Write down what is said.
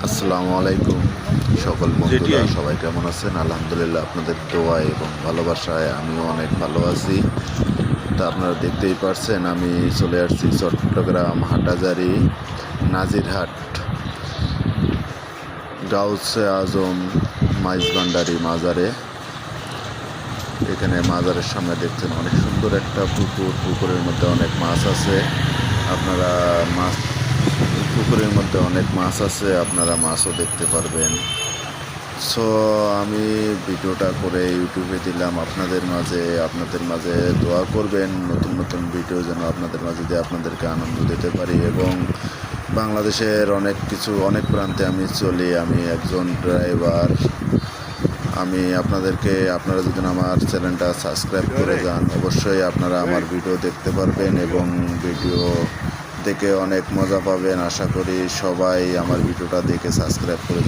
আসসালামু আলাইকুম সকল বন্ধুরা, সবাই কেমন আছেন? আলহামদুলিল্লাহ, আপনাদের দোয়া এবং ভালোবাসায় আমিও অনেক ভালো আছি। তা আপনারা দেখতেই পারছেন, আমি চলে আসছি চট্টগ্রাম হাটাজারি নাজিরহাট গাউসে আজম মাইজভান্ডারি মাজারে। এখানে মাজারের সামনে দেখছেন অনেক সুন্দর একটা পুকুরের মধ্যে অনেক মাছ আছে। আপনারা পুকুরের মধ্যে অনেক মাছ আছে, আপনারা মাছও দেখতে পারবেন। সো আমি ভিডিওটা করে ইউটিউবে দিলাম আপনাদের মাঝে দোয়া করবেন নতুন নতুন ভিডিও যেন আপনাদের মাঝে দিয়ে আপনাদেরকে আনন্দ দিতে পারি। এবং বাংলাদেশের অনেক প্রান্তে আমি চলি, আমি একজন ড্রাইভার। আপনারা যদি আমার চ্যানেলটা সাবস্ক্রাইব করে যান, অবশ্যই আপনারা আমার ভিডিও দেখতে পারবেন এবং ভিডিও দেখে অনেক মজা পাবেন। আশা করি সবাই আমার ভিডিওটা দেখে সাবস্ক্রাইব করে যান।